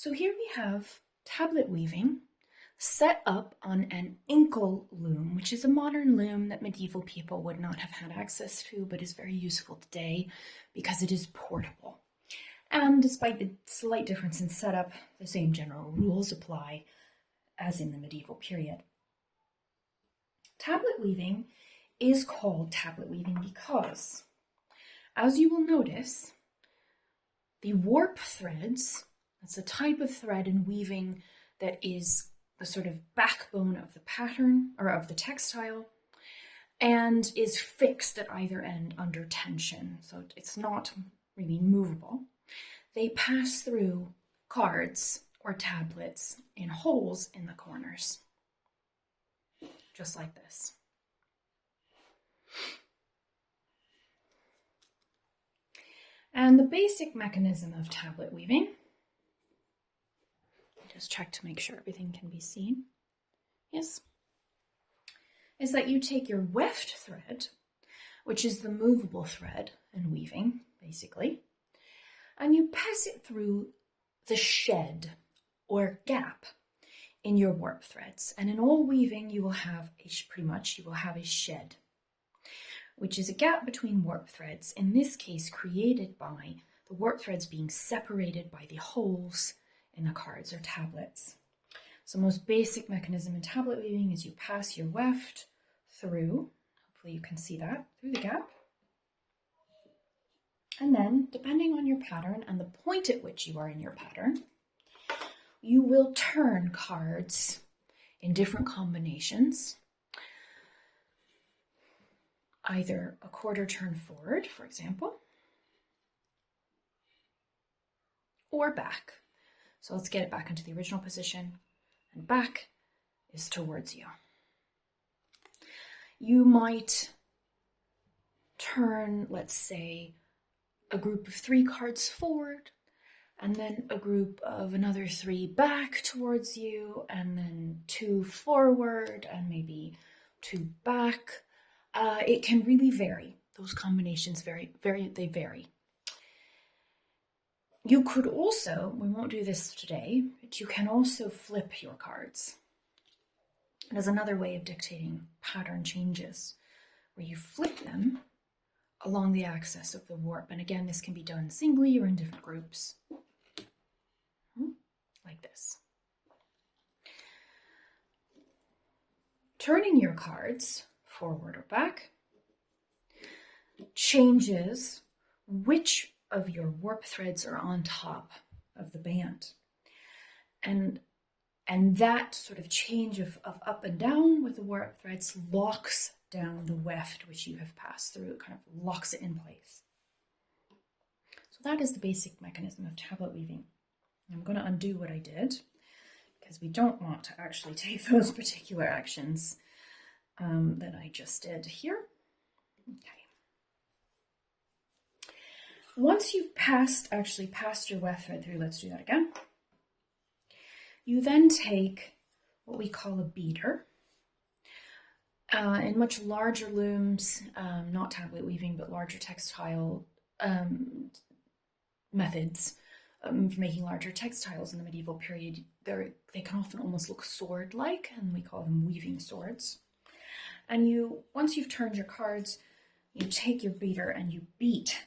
So here we have tablet weaving set up on an inkle loom, which is a modern loom that medieval people would not have had access to, but is very useful today because it is portable. And despite the slight difference in setup, the same general rules apply as in the medieval period. Tablet weaving is called tablet weaving because, as you will notice, the warp threads, that's a type of thread in weaving that is the sort of backbone of the pattern or of the textile and is fixed at either end under tension, so it's not really movable. They pass through cards or tablets in holes in the corners, just like this. And the basic mechanism of tablet weaving, just check to make sure everything can be seen, yes, is that you take your weft thread, which is the movable thread in weaving, basically, and you pass it through the shed or gap in your warp threads. And in all weaving, you will have a shed, which is a gap between warp threads, in this case created by the warp threads being separated by the holes in the cards or tablets. So most basic mechanism in tablet weaving is you pass your weft through, hopefully you can see that, through the gap. And then, depending on your pattern and the point at which you are in your pattern, you will turn cards in different combinations, either a quarter turn forward, for example, or back. So let's get it back into the original position, and back is towards you. You might turn, let's say, a group of 3 cards forward, and then a group of another 3 back towards you, and then 2 forward, and maybe 2 back. It can really vary. Those combinations vary. You could also, we won't do this today, but you can also flip your cards. It is another way of dictating pattern changes, where you flip them along the axis of the warp. And again, this can be done singly or in different groups, like this. Turning your cards forward or back changes which of your warp threads are on top of the band. And that sort of change of up and down with the warp threads locks down the weft which you have passed through. It kind of locks it in place. So that is the basic mechanism of tablet weaving. I'm going to undo what I did because we don't want to actually take those particular actions that I just did here. Okay. Once you've passed your weft thread through, let's do that again. You then take what we call a beater. In much larger looms, not tablet weaving, but larger textile methods for making larger textiles in the medieval period, they can often almost look sword-like, and we call them weaving swords. And once you've turned your cards, you take your beater and you beat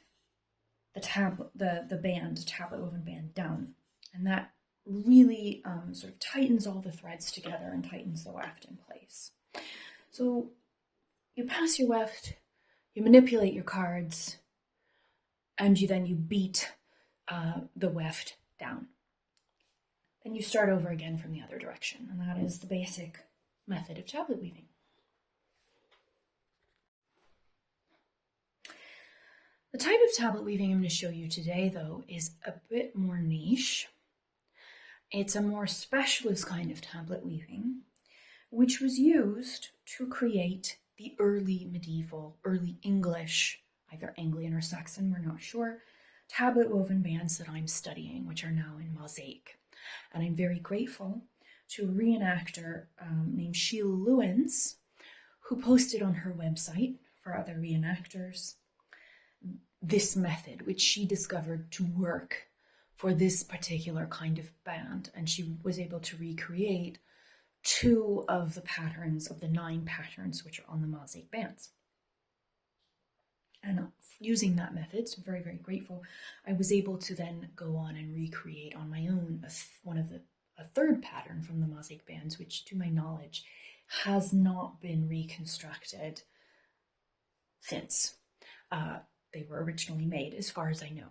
the tablet woven band down, and that really sort of tightens all the threads together and tightens the weft in place. So you pass your weft, you manipulate your cards, and you beat the weft down. Then you start over again from the other direction, and that is the basic method of tablet weaving. The type of tablet weaving I'm going to show you today, though, is a bit more niche. It's a more specialist kind of tablet weaving, which was used to create the early medieval, early English, either Anglian or Saxon, we're not sure, tablet woven bands that I'm studying, which are now in mosaic. And I'm very grateful to a reenactor named Sheila Lewins, who posted on her website for other reenactors this method, which she discovered to work for this particular kind of band, and she was able to recreate 2 of the patterns of the 9 patterns which are on the mosaic bands. And using that method, so I'm very, very grateful, I was able to then go on and recreate on my own a 3rd pattern from the mosaic bands, which to my knowledge has not been reconstructed since they were originally made, as far as I know.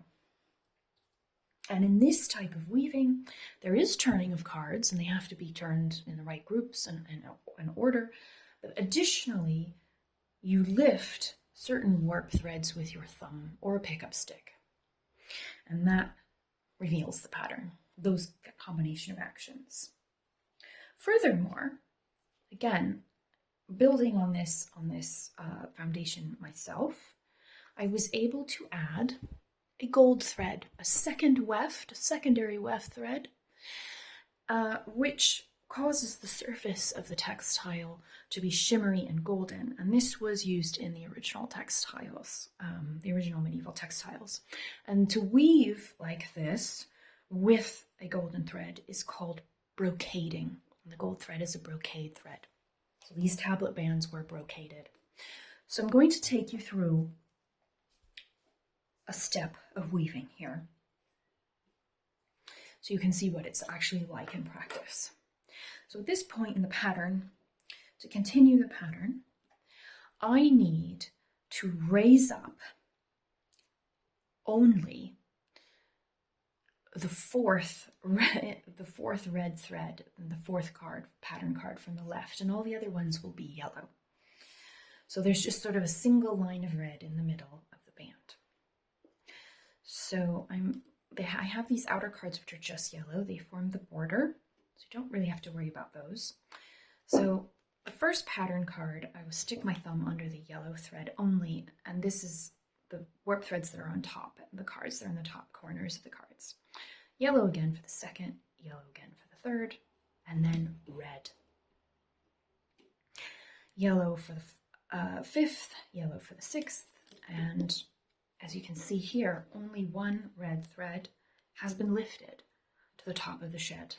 And in this type of weaving, there is turning of cards, and they have to be turned in the right groups and order. But additionally, you lift certain warp threads with your thumb or a pickup stick, and that reveals the pattern, those combination of actions. Furthermore, again, building on this foundation myself, I was able to add a gold thread, a secondary weft thread, which causes the surface of the textile to be shimmery and golden. And this was used in the original textiles, the original medieval textiles. And to weave like this with a golden thread is called brocading. And the gold thread is a brocade thread. So these tablet bands were brocaded. So I'm going to take you through a step of weaving here, so you can see what it's actually like in practice. So at this point in the pattern, to continue the pattern, I need to raise up only the fourth red thread, and the 4th pattern card from the left, and all the other ones will be yellow. So there's just sort of a single line of red in the middle of the band. So I have these outer cards which are just yellow. They form the border, so you don't really have to worry about those. So the first pattern card, I will stick my thumb under the yellow thread only, and this is the warp threads that are on top, the cards that are in the top corners of the cards. Yellow again for the 2nd, yellow again for the 3rd, and then red. Yellow for the 5th, yellow for the 6th, and as you can see here, only 1 red thread has been lifted to the top of the shed.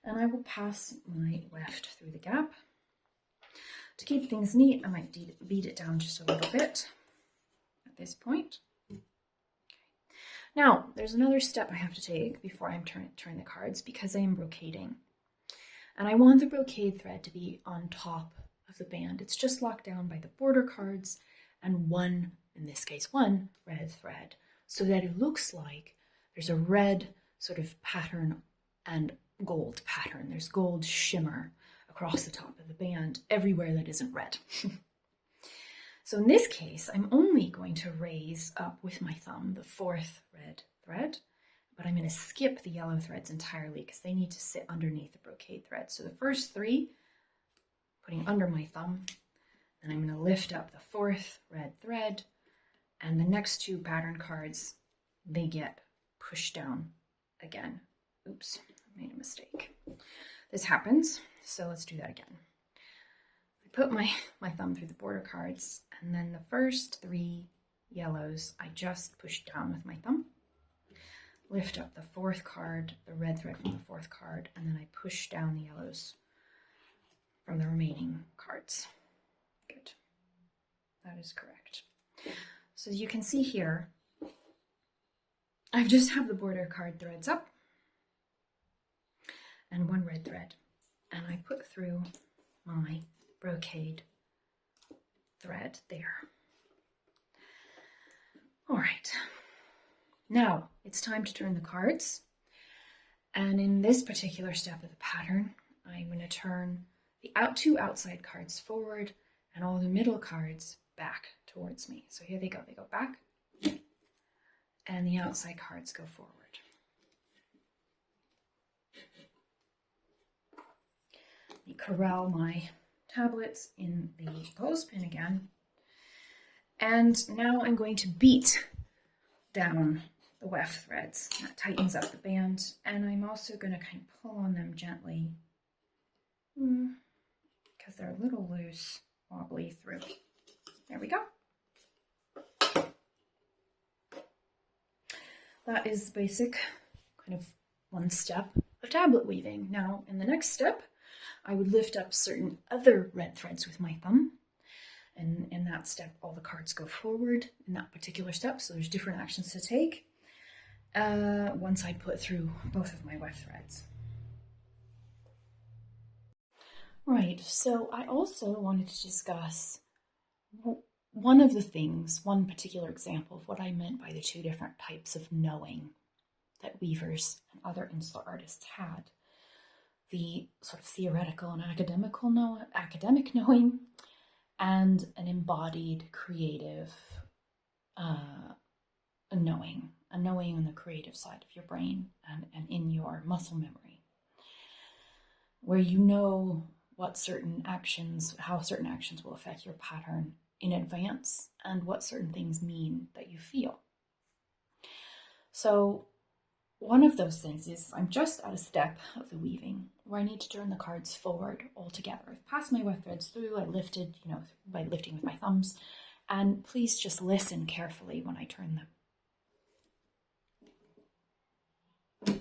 And I will pass my weft through the gap. To keep things neat, I might beat it down just a little bit at this point. Okay. Now, there's another step I have to take before I turn the cards, because I am brocading. And I want the brocade thread to be on top of the band. It's just locked down by the border cards and in this case, one red thread, so that it looks like there's a red sort of pattern and gold pattern. There's gold shimmer across the top of the band everywhere that isn't red. So in this case, I'm only going to raise up with my thumb the 4th red thread, but I'm going to skip the yellow threads entirely because they need to sit underneath the brocade thread. So the first 3, putting under my thumb, then I'm going to lift up the 4th red thread, and the next 2 pattern cards, they get pushed down again. Oops, I made a mistake. This happens, so let's do that again. I put my thumb through the border cards, and then the first 3 yellows I just push down with my thumb. Lift up the 4th card, the red thread from the 4th card, and then I push down the yellows from the remaining cards. Good. That is correct. So you can see here, I just have the border card threads up and 1 red thread, and I put through my brocade thread there. All right, now it's time to turn the cards, and in this particular step of the pattern, I'm going to turn the 2 outside cards forward and all the middle cards back towards me. So here they go back, and the outside cards go forward. I corral my tablets in the clothespin again, and now I'm going to beat down the weft threads. That tightens up the band, and I'm also going to kind of pull on them gently because they're a little loose, wobbly through. There we go. that is basic kind of one step of tablet weaving. Now, in the next step, I would lift up certain other red threads with my thumb. And in that step, all the cards go forward in that particular step. So there's different actions to take once I put through both of my weft threads. Right, so I also wanted to discuss one particular example of what I meant by the two different types of knowing that weavers and other insular artists had. The sort of theoretical and academic knowing, and an embodied creative knowing, a knowing on the creative side of your brain and in your muscle memory, where you know how certain actions will affect your pattern in advance and what certain things mean that you feel. So one of those things is I'm just at a step of the weaving where I need to turn the cards forward altogether. I've passed my weft threads through, I lifted, by lifting with my thumbs, and please just listen carefully when I turn them.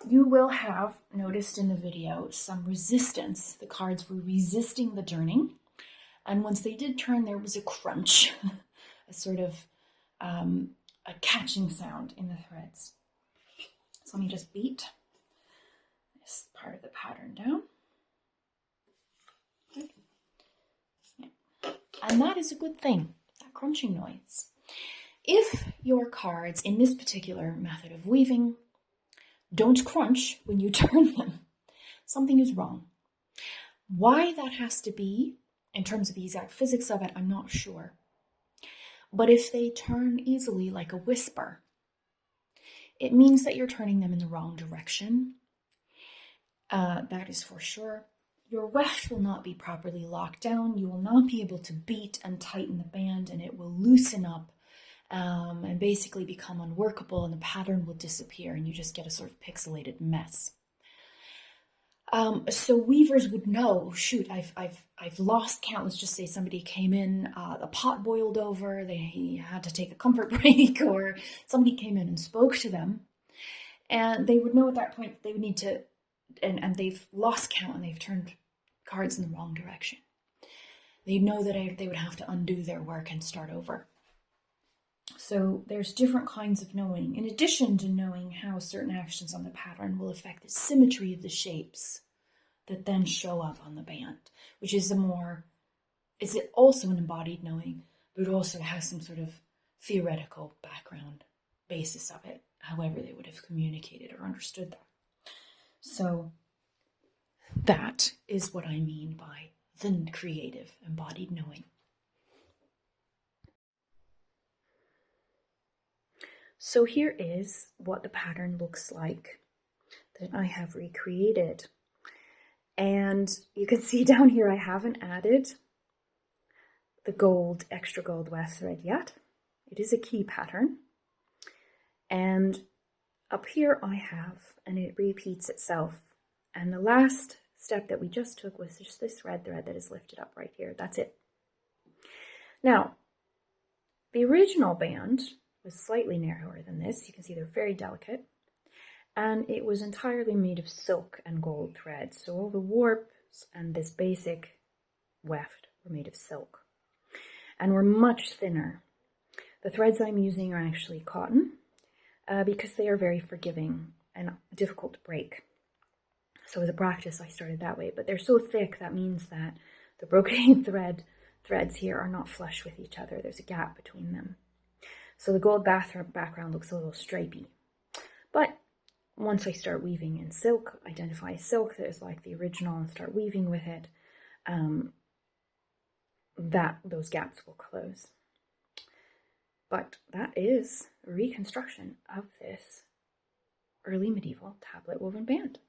You will have noticed in the video some resistance. The cards were resisting the turning, and once they did turn, there was a crunch, a sort of a catching sound in the threads. So let me just beat this part of the pattern down. Okay. Yeah. And that is a good thing, that crunching noise. If your cards in this particular method of weaving don't crunch when you turn them, something is wrong. Why that has to be, in terms of the exact physics of it, I'm not sure. But if they turn easily like a whisper, it means that you're turning them in the wrong direction. That is for sure. Your weft will not be properly locked down. You will not be able to beat and tighten the band, and it will loosen up and basically become unworkable, and the pattern will disappear, and you just get a sort of pixelated mess. So weavers would know, shoot, I've lost count. Let's just say somebody came in, the pot boiled over, he had to take a comfort break, or somebody came in and spoke to them, and they would know at that point they would need to, and they've lost count and they've turned cards in the wrong direction. They'd know that they would have to undo their work and start over. So there's different kinds of knowing, in addition to knowing how certain actions on the pattern will affect the symmetry of the shapes that then show up on the band, which is also an embodied knowing, but it also has some sort of theoretical background basis of it, however they would have communicated or understood that. So that is what I mean by the creative embodied knowing. So here is what the pattern looks like that I have recreated. And you can see down here I haven't added the extra gold weft thread yet. It is a key pattern. And up here I have, and it repeats itself. And the last step that we just took was just this red thread that is lifted up right here. That's it. Now, the original band was slightly narrower than this. You can see they're very delicate. And it was entirely made of silk and gold thread. So all the warps and this basic weft were made of silk and were much thinner. The threads I'm using are actually cotton because they are very forgiving and difficult to break. So as a practice, I started that way. But they're so thick, that means that the brocade threads here are not flush with each other. There's a gap between them. So the gold background looks a little stripy. But once I start weaving in silk, identify a silk that is like the original and start weaving with it, those gaps will close. But that is a reconstruction of this early medieval tablet woven band.